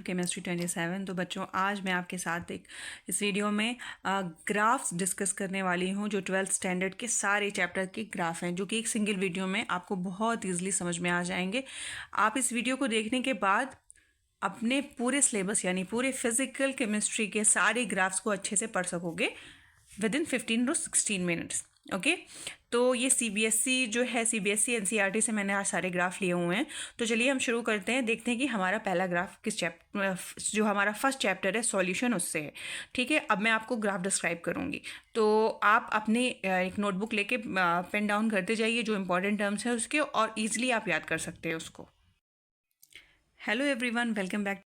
Chemistry 27। तो बच्चों, आज मैं आपके साथ इस वीडियो में ग्राफ्स डिस्कस करने वाली हूँ जो 12th स्टैंडर्ड के सारे चैप्टर के ग्राफ हैं, जो कि एक सिंगल वीडियो में आपको बहुत ईजिली समझ में आ जाएंगे। आप इस वीडियो को देखने के बाद अपने पूरे सिलेबस यानी पूरे फिजिकल केमिस्ट्री के सारे ग्राफ्स को अच्छे से पढ़ सकोगे with in 15 to 16 minutes. Okay, तो ये सीबीएसई जो है, सीबीएसई एनसीईआरटी से मैंने आज सारे ग्राफ लिए हुए हैं। तो चलिए हम शुरू करते हैं, देखते हैं कि हमारा पहला ग्राफ किस चैप्टर, जो हमारा फर्स्ट चैप्टर है सॉल्यूशन, उससे है। ठीक है, अब मैं आपको ग्राफ डिस्क्राइब करूँगी, तो आप अपने एक नोटबुक लेके पेन डाउन करते जाइए जो इंपॉर्टेंट टर्म्स हैं उसके, और ईजिली आप याद कर सकते हैं उसको। Hello everyone, welcome back.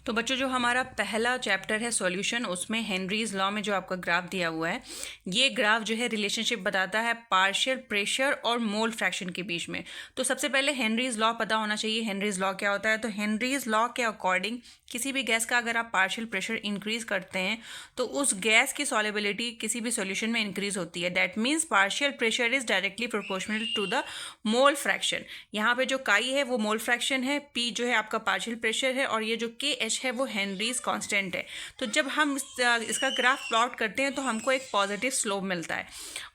तो बच्चों, जो हमारा पहला चैप्टर है सॉल्यूशन, उसमें हेनरीज लॉ में जो आपका ग्राफ दिया हुआ है, ये ग्राफ जो है रिलेशनशिप बताता है पार्शियल प्रेशर और मोल फ्रैक्शन के बीच में। तो सबसे पहले हेनरीज लॉ पता होना चाहिए। हेनरीज लॉ क्या होता है? तो हेनरीज लॉ के अकॉर्डिंग किसी भी गैस का अगर आप पार्शियल प्रेशर इंक्रीज करते हैं तो उस गैस की सॉल्युबिलिटी किसी भी सॉल्यूशन में इंक्रीज होती है। That means partial pressure is directly proportional to the mole fraction. यहाँ पे जो काई है वो मोल फ्रैक्शन है, पी जो है आपका पार्शियल प्रेशर है, और ये जो के एच है वो हेनरीज कांस्टेंट है। तो जब हम इसका ग्राफ प्लॉट करते हैं तो हमको एक पॉजिटिव स्लोप मिलता है,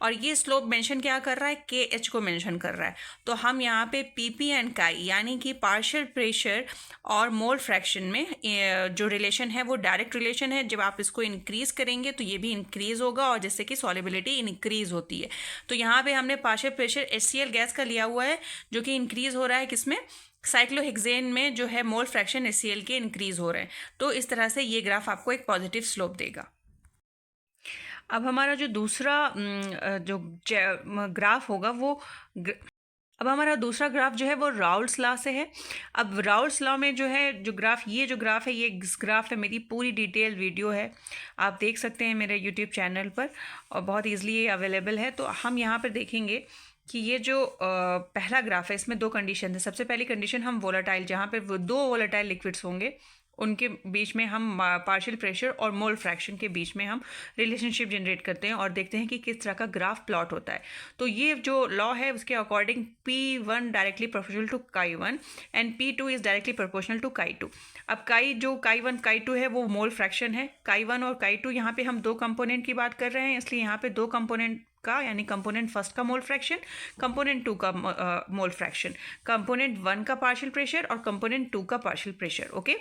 और ये स्लोप मेंशन क्या कर रहा है? के एच को मेंशन कर रहा है। तो हम यहाँ पे पीपी एंड काई यानी कि पार्शियल प्रेशर और मोल फ्रैक्शन में जो रिलेशन है वो डायरेक्ट रिलेशन है। जब आप इसको इंक्रीज करेंगे तो ये भी इंक्रीज होगा, और जिससे कि सॉल्युबिलिटी इंक्रीज होती है। तो यहाँ पे हमने पार्शियल प्रेशर HCl गैस का लिया हुआ है जो कि इंक्रीज हो रहा है किसमें? साइक्लोहेक्सेन में जो है मोल फ्रैक्शन HCl के इंक्रीज हो रहे हैं। तो इस तरह से ये ग्राफ आपको एक पॉजिटिव स्लोप देगा। अब हमारा जो दूसरा जो ग्राफ होगा वो अब हमारा दूसरा ग्राफ जो है वो राउल्ट्स लॉ से है। अब राउल्ट्स लॉ में जो है जो ग्राफ है ये ग्राफ है, मेरी पूरी डिटेल वीडियो है, आप देख सकते हैं मेरे यूट्यूब चैनल पर, और बहुत ईजिली ये अवेलेबल है। तो हम यहाँ पर देखेंगे कि ये जो पहला ग्राफ है इसमें दो कंडीशन है। सबसे पहली कंडीशन हम वोलेटाइल, जहाँ पे वो दो वोलेटाइल लिक्विड्स होंगे उनके बीच में हम पार्शियल प्रेशर और मोल फ्रैक्शन के बीच में हम रिलेशनशिप जनरेट करते हैं और देखते हैं कि किस तरह का ग्राफ प्लॉट होता है। तो ये जो लॉ है उसके according P1 directly proportional to Chi1 and P2 is directly proportional to Chi2। अब Chi1 Chi2 है वो मोल फ्रैक्शन है। Chi1 और Chi2 यहाँ पे हम दो कंपोनेंट की बात कर रहे हैं, इसलिए यहाँ पे दो कंपोनेंट का, यानी कंपोनेंट फर्स्ट का मोल फ्रैक्शन, कंपोनेंट टू का मोल फ्रैक्शन, कंपोनेंट 1 का पार्शियल प्रेशर और कंपोनेंट 2 का पार्शियल प्रेशर। ओके,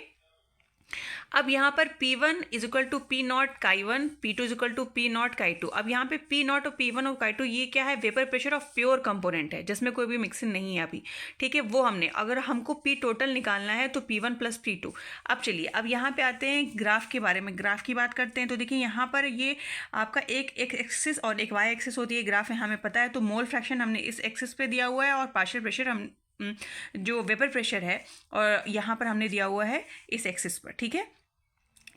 अब यहाँ पर P1 is equal to P naught Chi1, P2 is equal to P naught Chi2। अब यहाँ पे P नॉट और P1 और Chi2 ये क्या है? Vapour pressure of pure component है जिसमें कोई भी मिक्सिंग नहीं है अभी। ठीक है, वो हमने, अगर हमको P टोटल निकालना है तो P1 प्लस P2। अब चलिए, अब यहाँ पे आते हैं ग्राफ के बारे में, ग्राफ की बात करते हैं। तो देखिए यहाँ पर ये आपका एक एक्सिस और एक वाई एक्सिस होती है ग्राफ में, हमें पता है। तो मोल फ्रैक्शन हमने इस एक्सिस पे दिया हुआ है और पार्शियल प्रेशर हम जो वेपर प्रेशर है और यहाँ पर हमने दिया हुआ है इस एक्सिस पर। ठीक है,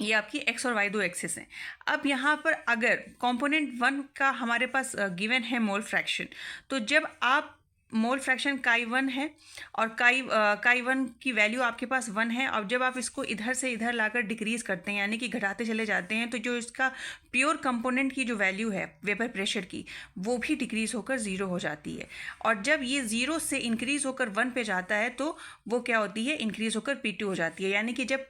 ये आपकी एक्स और वाई दो एक्सिस हैं। अब यहाँ पर अगर कंपोनेंट 1 का हमारे पास गिवन है मोल फ्रैक्शन, तो जब आप मोल फ्रैक्शन Chi1 है और Chi1 की वैल्यू आपके पास 1 है, और जब आप इसको इधर से इधर लाकर डिक्रीज करते हैं यानी कि घटाते चले जाते हैं, तो जो इसका प्योर कंपोनेंट की जो वैल्यू है वेपर प्रेशर की, वो भी डिक्रीज होकर 0 हो जाती है। और जब ये 0 से इंक्रीज होकर 1 पे जाता है तो वो क्या होती है? इंक्रीज होकर P2 हो जाती है। यानी कि जब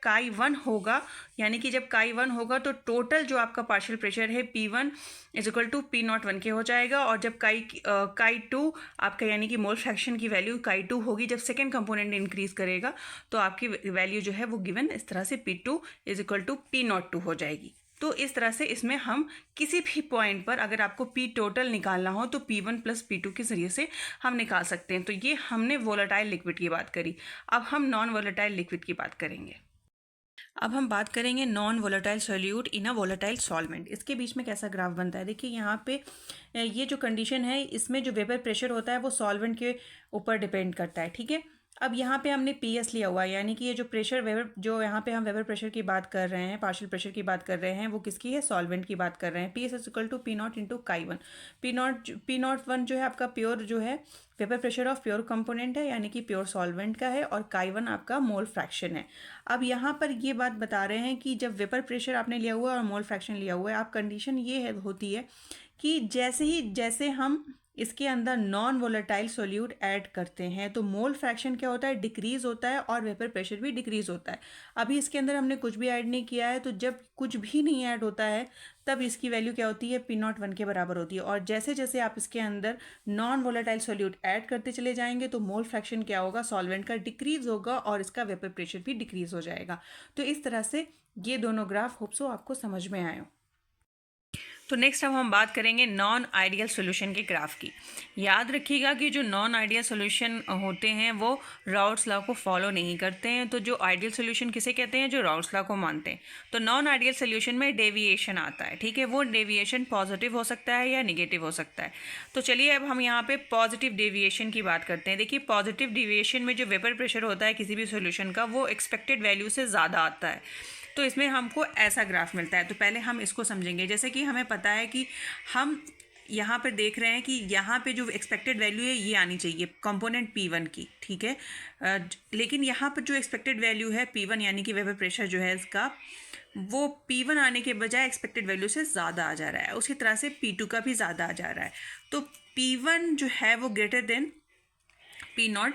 Chi1 होगा तो टोटल जो आपका पार्शियल प्रेशर है P1 is equal to P naught 1 के हो जाएगा, और जब Chi2 आपका यानी कि मोल फ्रैक्शन की वैल्यू Chi2 होगी, जब सेकेंड कंपोनेंट इंक्रीज करेगा तो आपकी वैल्यू जो है वो गिवन इस तरह से P2 is equal to P naught 2 हो जाएगी। तो इस तरह से इसमें हम किसी भी पॉइंट पर अगर आपको P टोटल निकालना हो तो P1 प्लस P2 के जरिए से हम निकाल सकते हैं। तो ये हमने वोलेटाइल लिक्विड की बात करी। अब हम नॉन वोलेटाइल लिक्विड की बात करेंगे। अब हम बात करेंगे नॉन वोलेटाइल सोल्यूट इन अ वोलेटाइल सॉल्वेंट। इसके बीच में कैसा ग्राफ बनता है? देखिए यहाँ पे ये जो कंडीशन है, इसमें जो वेपर प्रेशर होता है वो सॉल्वेंट के ऊपर डिपेंड करता है। ठीक है, अब यहाँ पे हमने PS लिया हुआ है, यानी कि ये जो प्रेशर वेपर, जो यहाँ पे हम वेपर प्रेशर की बात कर रहे हैं, पार्शियल प्रेशर की बात कर रहे हैं, वो किसकी है? सॉल्वेंट की बात कर रहे हैं। PS is equal to P naught into Chi1। P naught 1 जो है आपका प्योर जो है vapour pressure of pure component है, यानी कि प्योर सॉल्वेंट का है, और Chi1 आपका मोल फ्रैक्शन है। अब यहाँ पर ये बात बता रहे हैं कि जब वेपर प्रेशर आपने लिया हुआ है और मोल फ्रैक्शन लिया हुआ है, आप कंडीशन ये होती है कि जैसे हम इसके अंदर नॉन वोलेटाइल सोल्यूट ऐड करते हैं तो मोल फ्रैक्शन क्या होता है, डिक्रीज होता है और वेपर प्रेशर भी डिक्रीज होता है। अभी इसके अंदर हमने कुछ भी ऐड नहीं किया है, तो जब कुछ भी नहीं ऐड होता है तब इसकी वैल्यू क्या होती है, P0 1 के बराबर होती है। और जैसे जैसे आप इसके अंदर नॉन वोलेटाइल सोल्यूट ऐड करते चले जाएंगे तो मोल फ्रैक्शन क्या होगा, सॉल्वेंट का डिक्रीज होगा और इसका वेपर प्रेशर भी डिक्रीज हो जाएगा। तो इस तरह से ये दोनों ग्राफ होप्सो आपको समझ में आए हो। तो नेक्स्ट अब हम बात करेंगे नॉन आइडियल सॉल्यूशन के ग्राफ की। याद रखिएगा कि जो नॉन आइडियल सॉल्यूशन होते हैं वो राउट्स लॉ को फॉलो नहीं करते हैं। तो जो आइडियल सॉल्यूशन किसे कहते हैं, जो राउट्स लॉ को मानते हैं। तो नॉन आइडियल सॉल्यूशन में डेविएशन आता है, ठीक है। वो डेविएशन पॉजिटिव हो सकता है या निगेटिव हो सकता है। तो चलिए अब हम यहाँ पे पॉजिटिव डेविएशन की बात करते हैं। देखिए पॉजिटिव डेविएशन में जो वेपर प्रेशर होता है किसी भी सॉल्यूशन का वो एक्सपेक्टेड वैल्यू से ज़्यादा आता है। तो इसमें हमको ऐसा ग्राफ मिलता है। तो पहले हम इसको समझेंगे। जैसे कि हमें पता है कि हम यहाँ पर देख रहे हैं कि यहाँ पे जो एक्सपेक्टेड वैल्यू है ये आनी चाहिए कंपोनेंट P1 की, ठीक है। लेकिन यहाँ पर जो एक्सपेक्टेड वैल्यू है P1 यानी कि वेपर प्रेशर जो है इसका, वो P1 आने के बजाय एक्सपेक्टेड वैल्यू से ज़्यादा आ जा रहा है। उसी तरह से P2 का भी ज़्यादा आ जा रहा है। तो P1 जो है वो ग्रेटर देन P0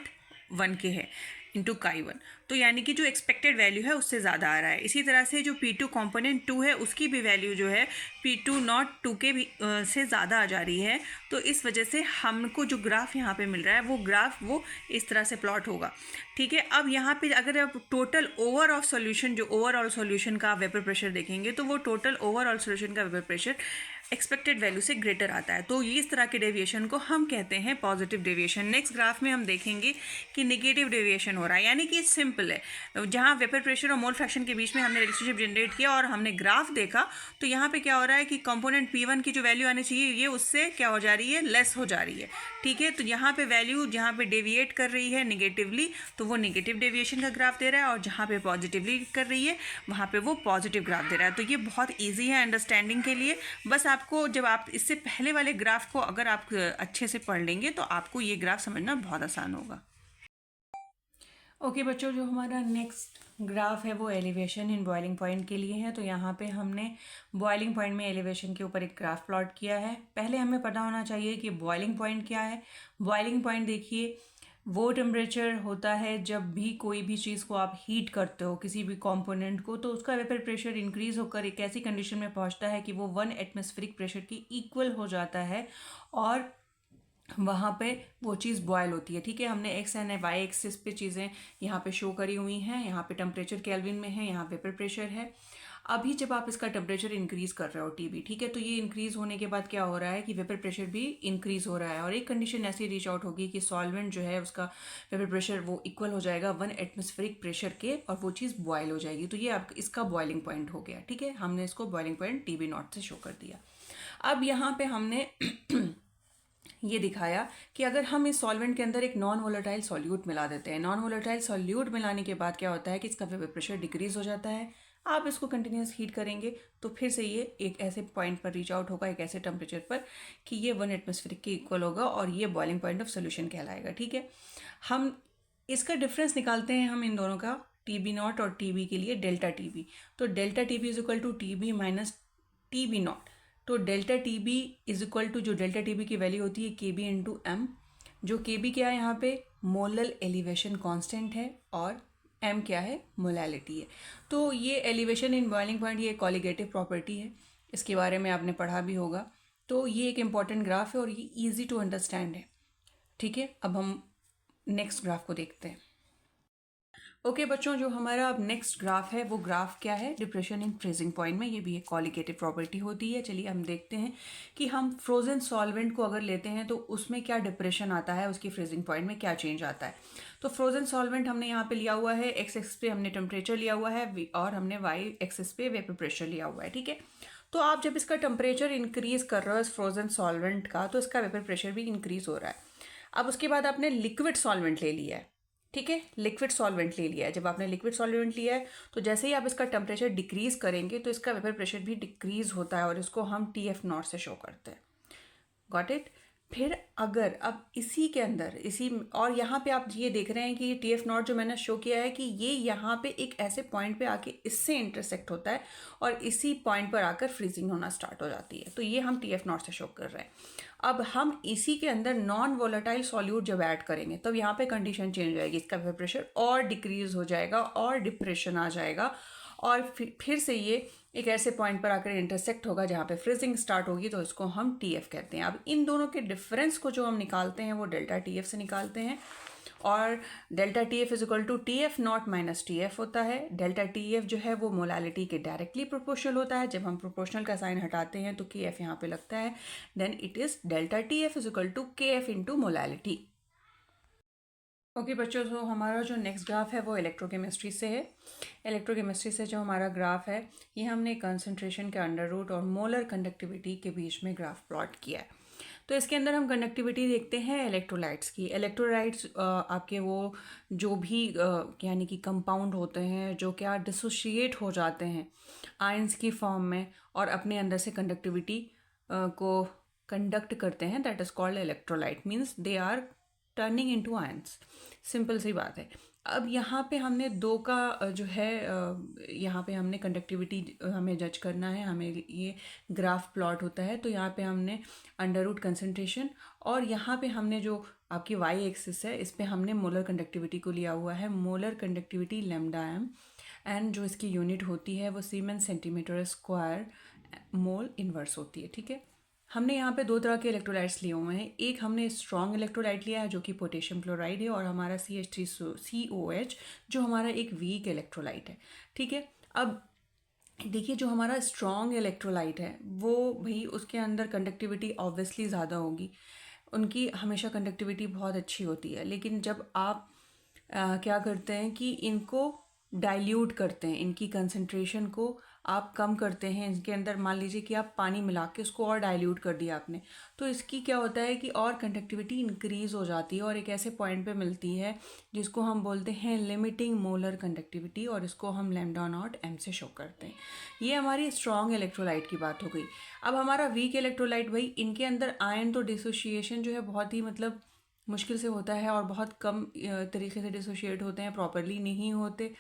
1 के है इंटू Chi1। तो यानी कि जो एक्सपेक्टेड वैल्यू है उससे ज़्यादा आ रहा है। इसी तरह से जो P2 कंपोनेंट 2 है उसकी भी वैल्यू जो है P2 नॉट 2 के भी से ज़्यादा आ जा रही है। तो इस वजह से हमको जो ग्राफ यहाँ पे मिल रहा है वो ग्राफ वो इस तरह से प्लॉट होगा, ठीक है। अब यहाँ पे अगर आप टोटल ओवरऑल सॉल्यूशन, जो ओवरऑल सॉल्यूशन का वेपर प्रेशर देखेंगे तो वो टोटल ओवरऑल सॉल्यूशन का वेपर प्रेशर एक्सपेक्टेड वैल्यू से ग्रेटर आता है। तो ये इस तरह के डेविएशन को हम कहते हैं पॉजिटिव डेविएशन। नेक्स्ट ग्राफ में हम देखेंगे कि नेगेटिव डेविएशन हो रहा है, यानी कि सिंपल है। जहाँ वेपर प्रेशर और मोल फ्रैक्शन के बीच में हमने रिलेशनशिप जनरेट किया और हमने ग्राफ देखा तो यहाँ पे क्या हो रहा है कि कंपोनेंट P1 की जो वैल्यू आनी चाहिए ये उससे क्या हो जा रही है, लेस हो जा रही है, ठीक है। तो यहाँ पे वैल्यू जहाँ पे डेविएट कर रही है नेगेटिवली तो वो नेगेटिव डेविएशन का ग्राफ दे रहा है, और जहाँ पे पॉजिटिवली कर रही है वहाँ पे वो पॉजिटिव ग्राफ दे रहा है। तो ये बहुत ईजी है अंडरस्टैंडिंग के लिए। बस आपको जब आप इससे पहले वाले ग्राफ को अगर आप अच्छे से पढ़ लेंगे तो आपको ये ग्राफ समझना बहुत आसान होगा। ओके बच्चों, जो हमारा नेक्स्ट ग्राफ है वो एलिवेशन इन बॉइलिंग पॉइंट के लिए है। तो यहाँ पे हमने बॉइलिंग पॉइंट में एलिवेशन के ऊपर एक ग्राफ प्लॉट किया है। पहले हमें पता होना चाहिए कि बॉइलिंग पॉइंट क्या है। बॉइलिंग पॉइंट देखिए वो टेम्परेचर होता है जब भी कोई भी चीज़ को आप हीट करते हो, किसी भी कंपोनेंट को, तो उसका वेपर प्रेशर इंक्रीज होकर एक ऐसी कंडीशन में पहुंचता है कि वो 1 एटमॉस्फेरिक प्रेशर की इक्वल हो जाता है और वहाँ पे वो चीज़ बॉयल होती है, ठीक है। हमने एक्स एंड वाई एक्सिस पे चीज़ें यहाँ पे शो करी हुई हैं। यहाँ पे टेम्परेचर केल्विन में है, यहाँ वेपर प्रेशर है। अभी जब आप इसका टेम्परेचर इंक्रीज कर रहे हो टीबी, ठीक है, तो ये इंक्रीज होने के बाद क्या हो रहा है कि वेपर प्रेशर भी इंक्रीज हो रहा है और एक कंडीशन ऐसी रीच आउट होगी कि सॉल्वेंट जो है उसका वेपर प्रेशर वो इक्वल हो जाएगा 1 एटमॉस्फेरिक प्रेशर के और वो चीज़ बॉयल हो जाएगी। तो ये आप इसका बॉइलिंग पॉइंट हो गया, ठीक है। हमने इसको बॉइलिंग पॉइंट TB0 से शो कर दिया। अब यहाँ पे हमने ये दिखाया कि अगर हम इस सॉल्वेंट के अंदर एक नॉन वोलेटाइल सॉल्यूट मिला देते हैं, नॉन वोलेटाइल सॉल्यूट मिलाने के बाद क्या होता है कि इसका वेपर प्रेशर डिक्रीज हो जाता है। आप इसको कंटिन्यूस हीट करेंगे तो फिर से ये एक ऐसे पॉइंट पर रीच आउट होगा, एक ऐसे टेम्परेचर पर कि ये 1 एटमॉस्फेरिक के इक्वल होगा और ये बॉइलिंग पॉइंट ऑफ सोल्यूशन कहलाएगा, ठीक है। हम इसका डिफरेंस निकालते हैं हम इन दोनों का, TB0 और TB के लिए डेल्टा TB। तो delta TB is equal to TB minus TB0। तो delta TB is equal to, जो डेल्टा TB की वैल्यू होती है KB इंटू M, जो KB क्या है यहाँ पे मोलल एलिवेशन कांस्टेंट है और M क्या है, मोलैलिटी है। तो ये एलिवेशन इन बॉइलिंग पॉइंट ये कॉलिगेटिव प्रॉपर्टी है, इसके बारे में आपने पढ़ा भी होगा। तो ये एक इम्पॉर्टेंट ग्राफ है और ये ईजी टू अंडरस्टैंड है, ठीक है। अब हम नेक्स्ट ग्राफ को देखते हैं। ओके बच्चों, जो हमारा अब नेक्स्ट ग्राफ है वो ग्राफ क्या है, डिप्रेशन इन फ्रीजिंग पॉइंट में। ये भी एक कॉलिगेटिव प्रॉपर्टी होती है। चलिए हम देखते हैं कि हम फ्रोजन सॉल्वेंट को अगर लेते हैं तो उसमें क्या डिप्रेशन आता है, उसकी फ्रीजिंग पॉइंट में क्या चेंज आता है। तो फ्रोजन सॉल्वेंट हमने यहाँ पे लिया हुआ है, एक्स एक्सिस पे हमने टेम्परेचर लिया हुआ है और हमने वाई एक्सिस पे वेपर प्रेशर लिया हुआ है, ठीक है। तो आप जब इसका टेम्परेचर इंक्रीज कर रहे हो इस फ्रोजन सॉल्वेंट का तो इसका वेपर प्रेशर भी इंक्रीज हो रहा है। अब उसके बाद आपने लिक्विड सॉल्वेंट ले लिया है, ठीक है, लिक्विड सॉल्वेंट ले लिया है। जब आपने लिक्विड सॉल्वेंट लिया है तो जैसे ही आप इसका टेम्परेचर डिक्रीज करेंगे तो इसका वेपर प्रेशर भी डिक्रीज होता है और इसको हम TF0 से शो करते हैं। Got it. फिर अगर अब इसी के अंदर इसी और यहाँ पे आप ये देख रहे हैं कि ये टी एफ नॉट जो मैंने शो किया है कि ये यहाँ पे एक ऐसे पॉइंट पे आके इससे इंटरसेक्ट होता है और इसी पॉइंट पर आकर फ्रीजिंग होना स्टार्ट हो जाती है। तो ये हम टी एफ नॉट से शो कर रहे हैं। अब हम इसी के अंदर नॉन वोलेटाइल सॉल्यूट जब ऐड करेंगे तब यहाँ पे कंडीशन चेंज हो जाएगी, इसका प्रेशर और डिक्रीज हो जाएगा और डिप्रेशन आ जाएगा और फिर से ये एक ऐसे पॉइंट पर आकर इंटरसेक्ट होगा जहाँ पे फ्रीजिंग स्टार्ट होगी, तो इसको हम टी एफ कहते हैं। अब इन दोनों के डिफरेंस को जो हम निकालते हैं वो डेल्टा टी एफ से निकालते हैं और delta T F is equal to T F naught minus T F होता है। डेल्टा टी एफ जो है वो मोलालिटी के डायरेक्टली प्रोपोर्शनल होता है। जब हम प्रोपोर्शनल का साइन हटाते हैं तो के एफ यहाँ पे लगता है, then it is delta T F is equal to K F into molality. Okay बच्चों, तो हमारा जो नेक्स्ट ग्राफ है वो इलेक्ट्रोकेमिस्ट्री से है। इलेक्ट्रोकेमिस्ट्री से जो हमारा ग्राफ है ये हमने कंसंट्रेशन के अंडर रूट और मोलर कंडक्टिविटी के बीच में ग्राफ प्लॉट किया है। तो इसके अंदर हम कंडक्टिविटी देखते हैं इलेक्ट्रोलाइट्स की। इलेक्ट्रोलाइट्स आपके वो जो भी यानी कि कंपाउंड होते हैं जो क्या डिसोशिएट हो जाते हैं आयंस की फॉर्म में और अपने अंदर से कंडक्टिविटी को कंडक्ट करते हैं, that is called electrolyte, means they are turning into ions. Simple सी बात है। अब यहाँ पे हमने दो का जो है यहाँ पे हमने कंडक्टिविटी हमें जज करना है, हमें ये ग्राफ प्लॉट होता है। तो यहाँ पे हमने अंडर रूट कंसंट्रेशन और यहाँ पे हमने जो आपकी वाई एक्सिस है इस पे हमने मोलर कंडक्टिविटी को लिया हुआ है। Molar conductivity lambda M and जो इसकी यूनिट होती है वो siemens centimetre square mole inverse होती है। ठीक है, हमने यहाँ पे दो तरह के इलेक्ट्रोलाइट्स लिए हुए हैं। एक हमने स्ट्रॉन्ग इलेक्ट्रोलाइट लिया है जो कि पोटेशियम क्लोराइड है और हमारा CH3COH जो हमारा एक वीक इलेक्ट्रोलाइट है। ठीक है, अब देखिए जो हमारा स्ट्रॉन्ग इलेक्ट्रोलाइट है वो भाई उसके अंदर कंडक्टिविटी ऑब्वियसली ज़्यादा होगी, उनकी हमेशा कंडक्टिविटी बहुत अच्छी होती है। लेकिन जब आप क्या करते हैं कि इनको डाइल्यूट करते हैं, इनकी कंसंट्रेशन को आप कम करते हैं, इनके अंदर मान लीजिए कि आप पानी मिला के उसको और डाइल्यूट कर दिया आपने, तो इसकी क्या होता है कि और कंडक्टिविटी इंक्रीज़ हो जाती है और एक ऐसे पॉइंट पे मिलती है जिसको हम बोलते हैं लिमिटिंग मोलर कंडक्टिविटी और इसको हम लैम्डा नॉट एम से शो करते हैं। ये हमारी स्ट्रॉन्ग इलेक्ट्रोलाइट की बात हो गई। अब हमारा वीक इलेक्ट्रोलाइट, भाई इनके अंदर आयन तो डिसोशिएशन जो है बहुत ही मतलब मुश्किल से होता है और बहुत कम तरीके से डिसोशिएट होते हैं, प्रॉपरली नहीं होते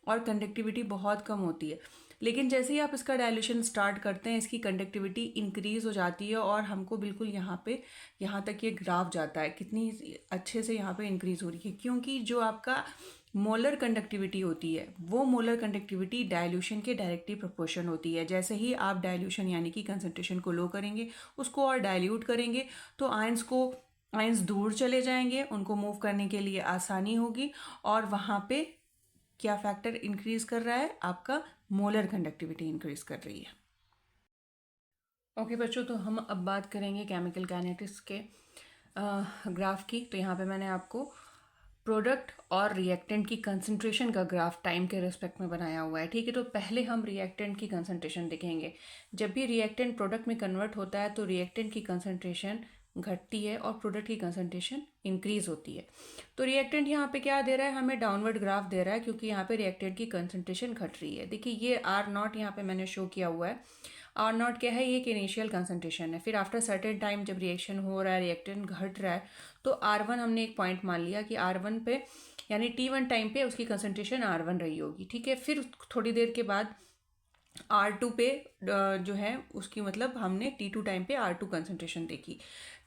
और कंडक्टिविटी बहुत कम होती है। लेकिन जैसे ही आप इसका डायल्यूशन स्टार्ट करते हैं इसकी कंडक्टिविटी इंक्रीज़ हो जाती है और हमको बिल्कुल यहाँ तक ये ग्राफ जाता है कितनी अच्छे से यहाँ पे इंक्रीज़ हो रही है, क्योंकि जो आपका मोलर कंडक्टिविटी होती है वो मोलर कंडक्टिविटी डायल्यूशन के डायरेक्टली प्रोपोर्शन होती है। जैसे ही आप डायल्यूशन यानी कि कंसंट्रेशन को लो करेंगे, उसको और डाइल्यूट करेंगे, तो आयंस दूर चले जाएंगे, उनको मूव करने के लिए आसानी होगी और वहाँ पे क्या फैक्टर इंक्रीज कर रहा है, आपका मोलर कंडक्टिविटी इंक्रीज कर रही है। ओके बच्चों, तो हम अब बात करेंगे केमिकल काइनेटिक्स के ग्राफ की। तो यहाँ पे मैंने आपको प्रोडक्ट और रिएक्टेंट की कंसंट्रेशन का ग्राफ टाइम के रिस्पेक्ट में बनाया हुआ है। ठीक है, तो पहले हम रिएक्टेंट की कंसंट्रेशन देखेंगे। जब भी रिएक्टेंट प्रोडक्ट में कन्वर्ट होता है तो रिएक्टेंट की कंसंट्रेशन घटती है और प्रोडक्ट की कंसंट्रेशन इंक्रीज होती है। तो रिएक्टेंट यहाँ पे क्या दे रहा है, हमें डाउनवर्ड ग्राफ दे रहा है क्योंकि यहाँ पे रिएक्टेंट की कंसंट्रेशन घट रही है। देखिए ये R0 यहाँ पे मैंने शो किया हुआ है। R0 क्या है, ये एक इनिशियल कंसंट्रेशन है। फिर आफ्टर सर्टेन टाइम जब रिएक्शन हो रहा है, रिएक्टेंट घट रहा है, तो R1 हमने एक पॉइंट मान लिया कि R1 पे यानी T1 टाइम पे उसकी कंसंट्रेशन R1 रही होगी। ठीक है, फिर थोड़ी देर के बाद R2 पे जो है उसकी मतलब हमने T2 टाइम पे R2 कंसंट्रेशन देखी,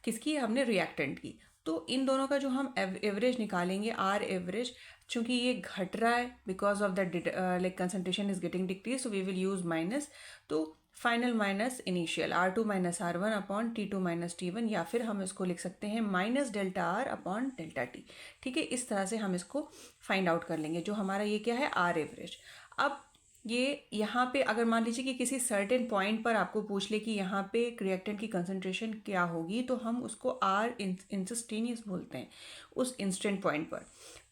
किसकी, हमने रिएक्टेंट की। तो इन दोनों का जो हम एवरेज निकालेंगे, R एवरेज, चूंकि ये घट रहा है because of that like concentration is getting decrease, so we will use minus. तो final minus initial R2 minus R1 upon T2 minus T1, या फिर हम इसको लिख सकते हैं minus delta R upon delta T। ठीक है, इस तरह से हम इसको फाइंड आउट कर लेंगे। जो हमारा ये क्या है, R एवरेज। अब ये यहाँ पे अगर मान लीजिए कि किसी सर्टेन पॉइंट पर आपको पूछ ले कि यहाँ पे रिएक्टेंट की कंसंट्रेशन क्या होगी, तो हम उसको R इंस्टेंटेनियस बोलते हैं उस इंस्टेंट पॉइंट पर।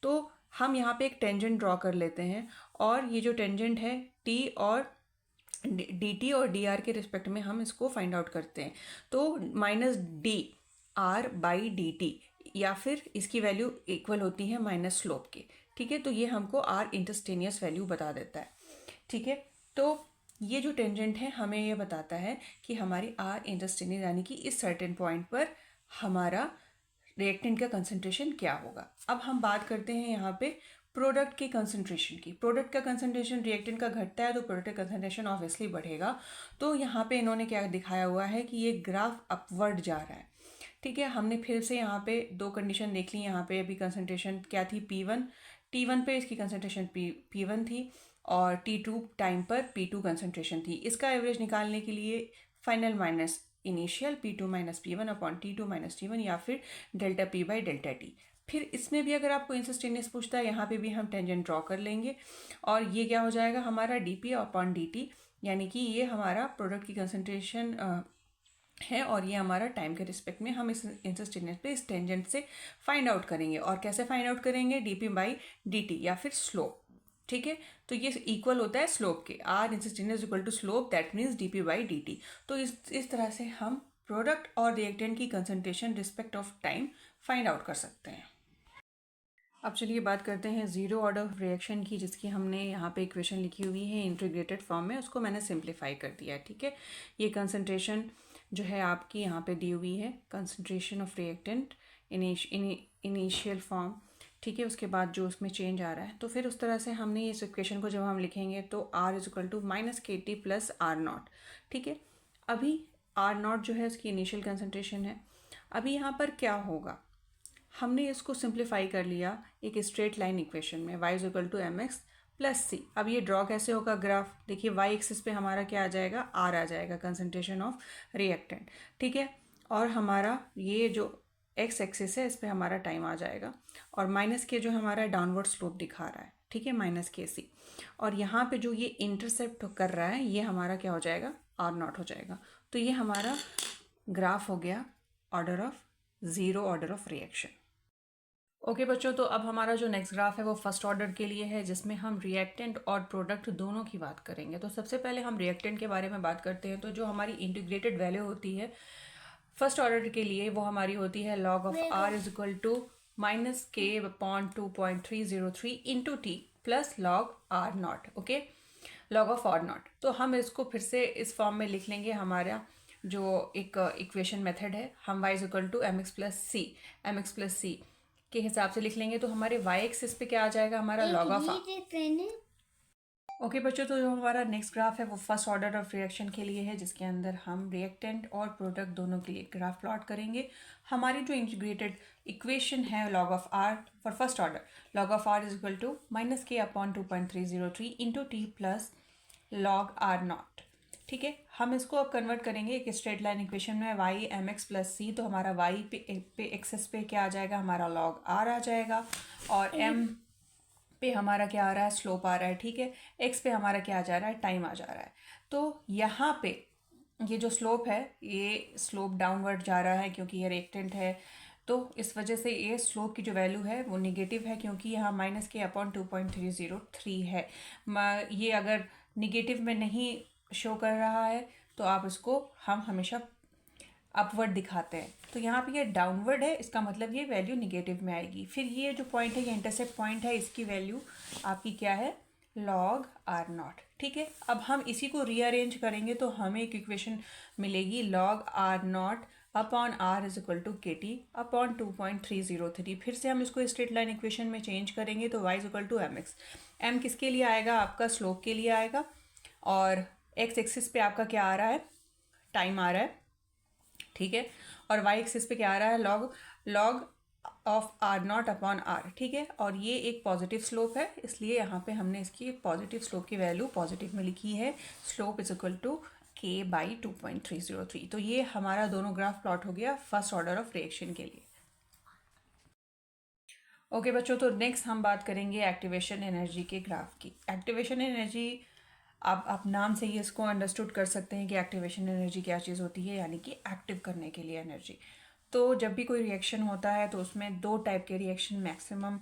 तो हम यहाँ पे एक टेंजेंट ड्रॉ कर लेते हैं और ये जो टेंजेंट है T और dt और dr के रिस्पेक्ट में हम इसको फाइंड आउट करते हैं। तो minus D R by D T, या फिर इसकी वैल्यू इक्वल होती है माइनस स्लोप के। ठीक है, तो ये हमको आर इंस्टेंटेनियस वैल्यू बता देता है। ठीक है, तो ये जो टेंजेंट है हमें ये बताता है कि हमारी आर इंस्टेंटेनियस यानी कि इस सर्टेन पॉइंट पर हमारा रिएक्टेंट का कंसंट्रेशन क्या होगा। अब हम बात करते हैं यहाँ पे प्रोडक्ट के कंसंट्रेशन की। प्रोडक्ट का कंसंट्रेशन रिएक्टेंट का घटता है तो प्रोडक्ट का कंसंट्रेशन ऑब्वियसली बढ़ेगा। तो यहाँ पे इन्होंने क्या दिखाया हुआ है कि ये ग्राफ अपवर्ड जा रहा है। ठीक है, हमने फिर से यहाँ पे दो कंडीशन देख ली। यहाँ पे अभी कंसंट्रेशन क्या थी, P1, T1 पे इसकी कंसंट्रेशन P1 थी और T2 टाइम पर P2 कंसंट्रेशन थी। इसका एवरेज निकालने के लिए final minus initial P2 minus P1 upon T2 minus T1 या फिर delta P by delta T। फिर इसमें भी अगर आपको इंसिस्टेंस पूछता है, यहाँ पे भी हम टेंजेंट ड्रॉ कर लेंगे और ये क्या हो जाएगा हमारा dP अपॉन dt, यानी कि ये हमारा प्रोडक्ट की कंसंट्रेशन है और ये हमारा टाइम के रिस्पेक्ट में हम इस इंसिस्टेंस पे इस टेंजेंट से फाइंड आउट करेंगे। और कैसे फाइंड आउट करेंगे, dP बाई dt या फिर स्लोप। ठीक है, तो ये इक्वल होता है स्लोप के, R insistence equal to slope, that means dP by dt। तो इस तरह से हम प्रोडक्ट और रिएक्टेंट की concentration respect of time find out कर सकते हैं। अब चलिए बात करते हैं ज़ीरो ऑर्डर रिएक्शन की, जिसकी हमने यहाँ पे इक्वेशन लिखी हुई है इंटीग्रेटेड फॉर्म में, उसको मैंने सिंप्लीफाई कर दिया है। ठीक है, ये कंसंट्रेशन जो है आपकी यहाँ पे दी हुई है, concentration of reactant initial form. ठीक है, उसके बाद जो उसमें चेंज आ रहा है, तो फिर उस तरह से हमने इस इक्वेशन को जब हम लिखेंगे तो R is equal to minus KT plus R0। ठीक है, अभी R0 जो है उसकी इनिशियल कंसंट्रेशन है। अभी यहाँ पर क्या होगा, हमने इसको सिंप्लीफाई कर लिया एक स्ट्रेट लाइन इक्वेशन में, y is equal to mx plus C. अब ये ड्रॉ कैसे होगा ग्राफ, देखिए y एक्सिस पे हमारा क्या आ जाएगा, r आ जाएगा, कंसंट्रेशन ऑफ रिएक्टेंट। ठीक है, और हमारा ये जो x एक्सिस है इस पे हमारा टाइम आ जाएगा और माइनस के जो हमारा डाउनवर्ड स्लोप दिखा रहा है। ठीक है, माइनस के सी, और यहाँ पे जो ये इंटरसेप्ट कर रहा है ये हमारा क्या हो जाएगा, R0 हो जाएगा। तो ये हमारा ग्राफ हो गया order of zero order of reaction. Okay बच्चों, तो अब हमारा जो नेक्स्ट ग्राफ है वो फर्स्ट ऑर्डर के लिए है, जिसमें हम रिएक्टेंट और प्रोडक्ट दोनों की बात करेंगे। तो सबसे पहले हम रिएक्टेंट के बारे में बात करते हैं। तो जो हमारी इंटीग्रेटेड वैल्यू होती है फर्स्ट ऑर्डर के लिए, वो हमारी होती है log of R is equal to minus k upon 2.303 into t plus log R0। Okay, log of R0। तो हम इसको फिर से इस फॉर्म में लिख लेंगे। हमारा जो एक इक्वेशन मेथड है, हम y is equal to mx plus c के हिसाब से लिख लेंगे। तो हमारे y एक्सिस पे क्या आ जाएगा, हमारा लॉग ऑफ। ओके बच्चों, तो जो हमारा नेक्स्ट ग्राफ है वो फर्स्ट ऑर्डर ऑफ रिएक्शन के लिए है, जिसके अंदर हम रिएक्टेंट और प्रोडक्ट दोनों के लिए ग्राफ प्लॉट करेंगे। हमारी जो इंटीग्रेटेड इक्वेशन है log of r for first order, log of r is equal to minus k upon 2.303 into t plus log R0। ठीक है, हम इसको अब कन्वर्ट करेंगे एक स्ट्रेट लाइन इक्वेशन में, y mx प्लस सी। तो हमारा y पे एक्सेस पे क्या आ जाएगा, हमारा लॉग r आ जाएगा और m पे हमारा क्या आ रहा है, स्लोप आ रहा है। ठीक है, x पे हमारा क्या आ जा रहा है, टाइम आ जा रहा है। तो यहाँ पे ये जो स्लोप है ये स्लोप डाउनवर्ड जा रहा है क्योंकि ये रिएक्टेंट है। तो इस वजह से ये स्लोप की जो वैल्यू है वो निगेटिव है, क्योंकि यहाँ माइनस के अपॉन 2.303 है। ये अगर निगेटिव में नहीं शो कर रहा है तो आप इसको हम हमेशा अपवर्ड दिखाते हैं। तो यहाँ पे ये डाउनवर्ड है, इसका मतलब ये वैल्यू निगेटिव में आएगी। फिर ये जो पॉइंट है, ये इंटरसेप्ट पॉइंट है, इसकी वैल्यू आपकी क्या है, लॉग R0। ठीक है, अब हम इसी को रीअरेंज करेंगे तो हमें एक इक्वेशन मिलेगी, log R0 upon R is equal to KT upon 2.303। फिर से हम इसको स्ट्रेट लाइन इक्वेशन में चेंज करेंगे तो y is equal to mx। m किसके लिए आएगा, आपका स्लोप के लिए आएगा, और x एक्सिस पे आपका क्या आ रहा है, टाइम आ रहा है। ठीक है, और y एक्सिस पे क्या आ रहा है, log of R0 upon R। ठीक है, और ये एक पॉजिटिव स्लोप है, इसलिए यहाँ पे हमने इसकी पॉजिटिव स्लोप की वैल्यू पॉजिटिव में लिखी है, slope is equal to k by 2.303। तो ये हमारा दोनों ग्राफ प्लॉट हो गया फर्स्ट ऑर्डर ऑफ रिएक्शन के लिए। ओके बच्चों, तो नेक्स्ट हम बात करेंगे एक्टिवेशन एनर्जी के ग्राफ की। एक्टिवेशन एनर्जी आप नाम से ही इसको अंडरस्टूड कर सकते हैं कि एक्टिवेशन एनर्जी क्या चीज़ होती है, यानी कि एक्टिव करने के लिए एनर्जी। तो जब भी कोई रिएक्शन होता है तो उसमें दो टाइप के रिएक्शन मैक्सिमम,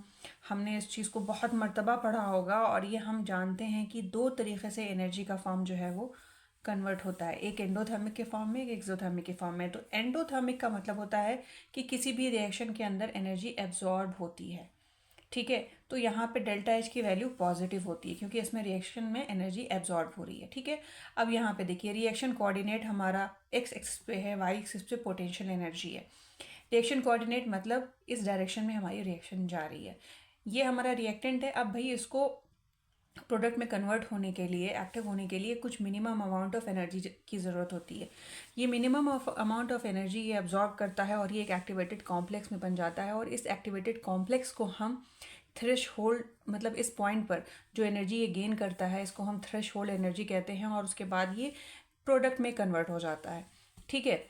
हमने इस चीज़ को बहुत मर्तबा पढ़ा होगा और ये हम जानते हैं कि दो तरीके से एनर्जी का फॉर्म जो है वो कन्वर्ट होता है, एक एंडोथर्मिक के फॉर्म में, एक एक्सोथर्मिक के फॉर्म में। तो एंडोथर्मिक का मतलब होता है कि किसी भी रिएक्शन के अंदर एनर्जी एब्जॉर्ब होती है। ठीक है, तो यहाँ पे डेल्टा एच की वैल्यू पॉजिटिव होती है क्योंकि इसमें रिएक्शन में एनर्जी एब्जॉर्ब हो रही है। ठीक है, अब यहाँ पे देखिए रिएक्शन कोऑर्डिनेट हमारा एक्स एक्सिस पे है, वाई एक्सिस पे पोटेंशियल एनर्जी है। रिएक्शन कोऑर्डिनेट मतलब इस डायरेक्शन में हमारी रिएक्शन जा रही है। ये हमारा रिएक्टेंट है। अब भाई इसको प्रोडक्ट में कन्वर्ट होने के लिए, एक्टिव होने के लिए कुछ मिनिमम अमाउंट ऑफ एनर्जी की ज़रूरत होती है। ये मिनिमम अमाउंट ऑफ एनर्जी ये एब्जॉर्ब करता है और ये एक एक्टिवेटेड कॉम्प्लेक्स में बन जाता है। और इस एक्टिवेटेड कॉम्प्लेक्स को हम थ्रेश होल्ड, मतलब इस पॉइंट पर जो एनर्जी ये गेन करता है इसको हम थ्रेश होल्ड एनर्जी कहते हैं। और उसके बाद ये प्रोडक्ट में कन्वर्ट हो जाता है। ठीक है,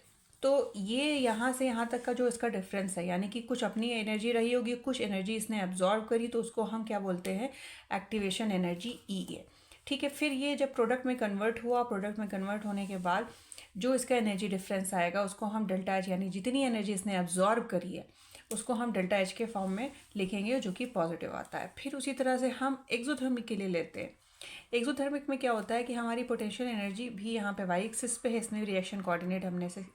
तो ये यहाँ से यहाँ तक का जो इसका डिफरेंस है, यानी कि कुछ अपनी एनर्जी रही होगी, कुछ एनर्जी इसने एब्जॉर्ब करी, तो उसको हम क्या बोलते हैं, एक्टिवेशन एनर्जी ई है। ठीक है, फिर ये जब प्रोडक्ट में कन्वर्ट हुआ, प्रोडक्ट में कन्वर्ट होने के बाद जो इसका एनर्जी डिफरेंस आएगा उसको हम डेल्टा एच, यानी जितनी एनर्जी इसने एब्जॉर्ब करी है उसको हम डेल्टा एच के फॉर्म में लिखेंगे, जो कि पॉजिटिव आता है। फिर उसी तरह से हम एक्सोथर्मिक के लिए लेते हैं। एक्सोथर्मिक में क्या होता है कि हमारी पोटेंशियल एनर्जी भी यहाँ पे वाई एक्सिस पे है, इसमें रिएक्शन कोऑर्डिनेट हमने से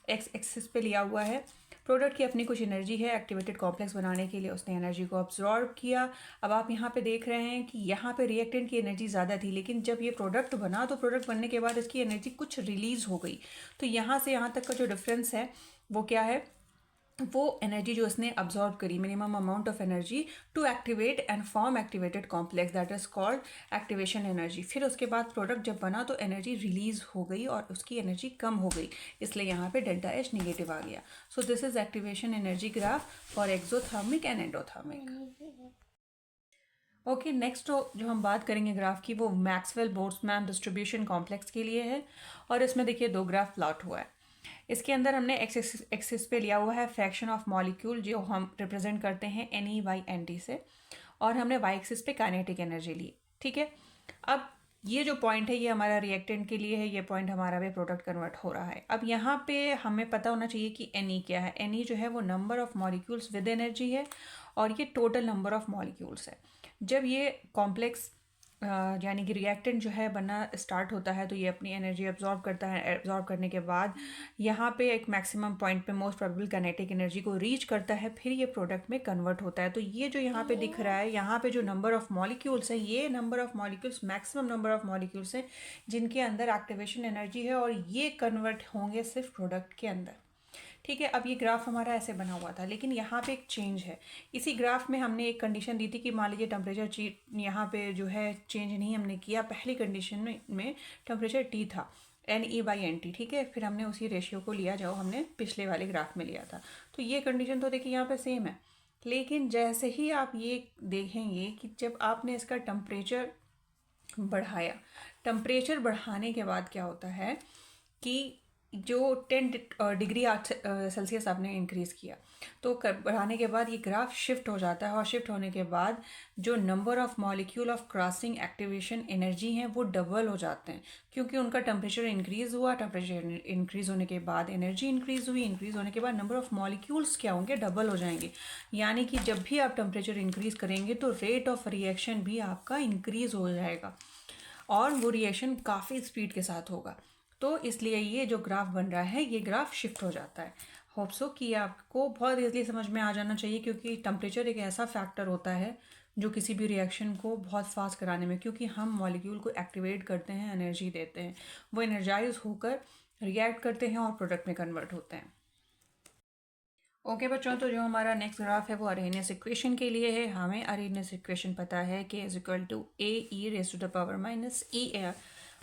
एक्स एक्सिस पे लिया हुआ है। प्रोडक्ट की अपनी कुछ एनर्जी है, एक्टिवेटेड कॉम्प्लेक्स बनाने के लिए उसने एनर्जी को अब्जॉर्ब किया। अब आप यहाँ पे देख रहे हैं कि यहाँ पे रिएक्टेंट की एनर्जी ज़्यादा थी, लेकिन जब ये प्रोडक्ट बना तो प्रोडक्ट बनने के बाद इसकी एनर्जी कुछ रिलीज़ हो गई। तो यहाँ से यहाँ तक का जो डिफरेंस है वो क्या है, वो एनर्जी जो इसने अब्जॉर्ब करी, minimum amount of energy to activate and form activated complex, that is called activation energy. फिर उसके बाद प्रोडक्ट जब बना तो एनर्जी रिलीज हो गई और उसकी एनर्जी कम हो गई, इसलिए यहाँ पे डेल्टा एच निगेटिव आ गया। So this is activation energy graph for exothermic and endothermic. Okay, next जो हम बात करेंगे ग्राफ की वो मैक्सवेल बोल्ट्जमैन डिस्ट्रीब्यूशन कॉम्प्लेक्स के लिए है। और इसमें देखिए दो ग्राफ प्लॉट हुआ है। इसके अंदर हमने एक्स एक्सिस पे लिया हुआ है फ्रैक्शन ऑफ मॉलिक्यूल, जो हम रिप्रेजेंट करते हैं N E by N T से, और हमने वाई एक्सिस पे काइनेटिक एनर्जी ली। ठीक है, अब ये जो पॉइंट है ये हमारा रिएक्टेंट के लिए है, ये पॉइंट हमारा भी प्रोडक्ट कन्वर्ट हो रहा है। अब यहाँ पे हमें पता होना चाहिए कि एन ई क्या है। एन ई जो है वो number of molecules with energy है और ये टोटल नंबर ऑफ मॉलिक्यूल्स है। जब ये कॉम्प्लेक्स यानी कि रिएक्टेंट जो है बनना स्टार्ट होता है तो ये अपनी एनर्जी एब्जॉर्ब करता है। एब्जॉर्ब करने के बाद यहाँ पे एक मैक्सिमम पॉइंट पे मोस्ट प्रोबेबल काइनेटिक एनर्जी को रीच करता है, फिर ये प्रोडक्ट में कन्वर्ट होता है। तो ये जो यहाँ पे दिख रहा है, यहाँ पे जो नंबर ऑफ मॉलिक्यूल्स है, ये number of molecules maximum number of molecules हैं जिनके अंदर एक्टिवेशन एनर्जी है, और ये कन्वर्ट होंगे सिर्फ प्रोडक्ट के अंदर। ठीक है, अब ये ग्राफ हमारा ऐसे बना हुआ था, लेकिन यहाँ पे एक चेंज है। इसी ग्राफ में हमने एक कंडीशन दी थी कि मान लीजिए टेम्परेचर यहाँ पे जो है चेंज नहीं हमने किया। पहली कंडीशन में टेम्परेचर टी था, N E by N T. ठीक है, फिर हमने उसी रेशियो को लिया जो हमने पिछले वाले ग्राफ में लिया था। तो ये कंडीशन तो देखिए यहाँ पे सेम है, लेकिन जैसे ही आप ये देखेंगे कि जब आपने इसका टेम्परेचर बढ़ाया, टेम्परेचर बढ़ाने के बाद क्या होता है कि जो 10 डिग्री सेल्सियस आपने इंक्रीज़ किया, तो बढ़ाने के बाद ये ग्राफ शिफ्ट हो जाता है, और शिफ्ट होने के बाद जो number of molecule of crossing activation energy हैं वो डबल हो जाते हैं, क्योंकि उनका टेम्परेचर इंक्रीज़ हुआ। टेम्परेचर इंक्रीज़ होने के बाद एनर्जी इंक्रीज़ हुई, इंक्रीज़ होने के बाद नंबर ऑफ मॉलिक्यूल्स क्या होंगे, डबल हो जाएंगे। यानी कि जब भी आप टेम्परेचर इंक्रीज़ करेंगे तो रेट ऑफ रिएक्शन भी आपका इंक्रीज़ हो जाएगा, और वो रिएक्शन काफ़ी स्पीड के साथ होगा। तो इसलिए ये जो ग्राफ बन रहा है ये ग्राफ शिफ्ट हो जाता है। होप सो कि आपको बहुत ईजिली समझ में आ जाना चाहिए, क्योंकि टेम्परेचर एक ऐसा फैक्टर होता है जो किसी भी रिएक्शन को बहुत फास्ट कराने में, क्योंकि हम मॉलिक्यूल को एक्टिवेट करते हैं, एनर्जी देते हैं, वो एनर्जाइज होकर रिएक्ट करते हैं और प्रोडक्ट में कन्वर्ट होते हैं। ओके बच्चों, तो जो हमारा नेक्स्ट ग्राफ है वो अरेनियस इक्वेशन के लिए है। हमें अरेनियस इक्वेशन पता है कि is equal to A E raise to the power minus E A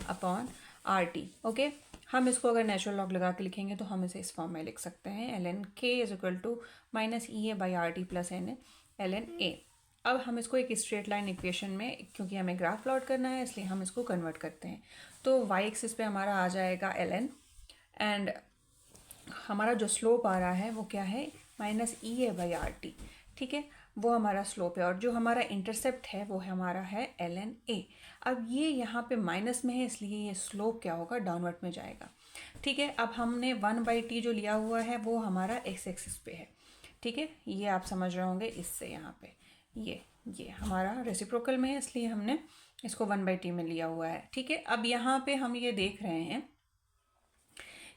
upon R T. Okay, हम इसको अगर नेचुरल लॉग लगा के लिखेंगे तो हम इसे इस फॉर्म में लिख सकते हैं, L N K is equal to minus E A by R T plus L N A ए। अब हम इसको एक स्ट्रेट लाइन इक्वेशन में, क्योंकि हमें ग्राफ प्लॉट करना है इसलिए हम इसको कन्वर्ट करते हैं। तो वाई एक्सिस पे हमारा आ जाएगा एल एन, एंड हमारा जो स्लोप आ रहा है वो क्या है, minus E A by R T. ठीक है, वो हमारा स्लोप है, और जो हमारा इंटरसेप्ट है वो हमारा है एल एन ए। अब ये यहाँ पे माइनस में है, इसलिए ये स्लोप क्या होगा, डाउनवर्ड में जाएगा। ठीक है, अब हमने 1/t जो लिया हुआ है वो हमारा एक्स एक्सिस पे है। ठीक है, ये आप समझ रहे होंगे इससे, यहाँ पे ये हमारा रेसिप्रोकल में है, इसलिए हमने इसको 1/t में लिया हुआ है। ठीक है, अब यहाँ पे हम ये देख रहे हैं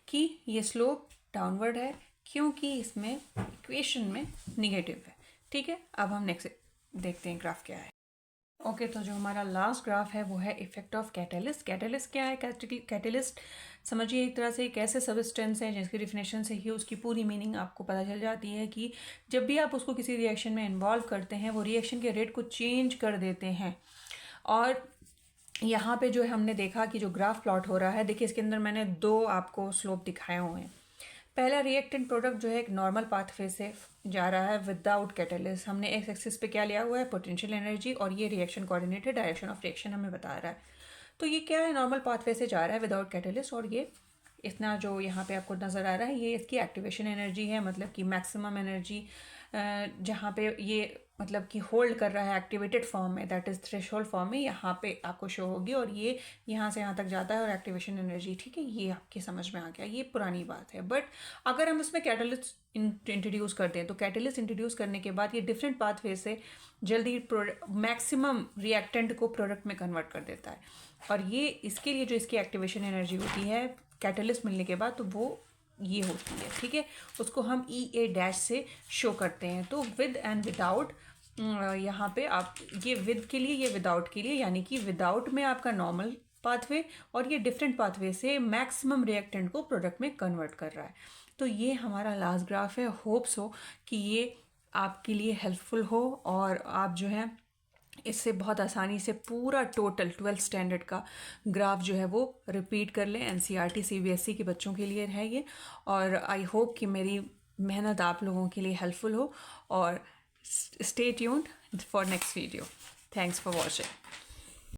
कि ये स्लोप डाउनवर्ड है, क्योंकि इसमें इक्वेशन में निगेटिव है। ठीक है, अब हम नेक्स्ट देखते हैं ग्राफ क्या है। ओके तो जो हमारा लास्ट ग्राफ है वो है इफेक्ट ऑफ कैटलिस्ट। कैटलिस्ट क्या है? कैटलिस्ट समझिए एक तरह से एक ऐसे सबस्टेंस है जिसकी डिफिनेशन से ही उसकी पूरी मीनिंग आपको पता चल जाती है कि जब भी आप उसको किसी रिएक्शन में इन्वॉल्व करते हैं वो रिएक्शन के रेट को चेंज कर देते हैं। और यहाँ पे जो है हमने देखा कि जो ग्राफ प्लॉट हो रहा है, देखिए इसके अंदर मैंने दो आपको स्लोप दिखाए हुए हैं। पहला रिएक्टेंट प्रोडक्ट जो है एक नॉर्मल पाथवे से जा रहा है विदाउट कैटलिस्ट। हमने एक्स एक्सिस पे क्या लिया हुआ है? पोटेंशियल एनर्जी, और ये reaction coordinated direction of reaction हमें बता रहा है। तो ये क्या है? नॉर्मल पाथवे से जा रहा है विदाउट कैटलिस्ट, और ये इतना जो यहाँ पे आपको नज़र आ रहा है ये इसकी एक्टिवेशन एनर्जी है, मतलब कि मैक्सिमम एनर्जी जहाँ पे ये मतलब कि होल्ड कर रहा है एक्टिवेटेड फॉर्म में, दैट इज़ थ्रेशोल्ड फॉर्म में, यहाँ पे आपको शो होगी। और ये यहाँ से यहाँ तक जाता है और एक्टिवेशन एनर्जी, ठीक है, ये आपके समझ में आ गया, ये पुरानी बात है। बट अगर हम इसमें कैटलिस्ट इंट्रोड्यूस करते हैं तो कैटलिस्ट इंट्रोड्यूस करने के बाद ये डिफरेंट पाथवे से जल्दी मैक्सिमम रिएक्टेंट को प्रोडक्ट में कन्वर्ट कर देता है। और ये इसके लिए जो इसकी एक्टिवेशन एनर्जी होती है कैटलिस्ट मिलने के बाद, तो वो ये होती है, ठीक है। उसको हम EA- से शो करते हैं। तो विद एंड विदाउट, यहाँ पे आप ये विद के लिए, ये विदाउट के लिए, यानी कि विदाउट में आपका नॉर्मल पाथवे और ये डिफरेंट पाथवे से मैक्सिमम रिएक्टेंट को प्रोडक्ट में कन्वर्ट कर रहा है। तो ये हमारा लास्ट ग्राफ है। होप्स हो कि ये आपके लिए हेल्पफुल हो और आप जो है इससे बहुत आसानी से पूरा टोटल 12th स्टैंडर्ड का ग्राफ जो है वो रिपीट कर लें। NCERT CBSE के बच्चों के लिए है ये, और आई होप कि मेरी मेहनत आप लोगों के लिए हेल्पफुल हो। और stay tuned for next video. Thanks for watching.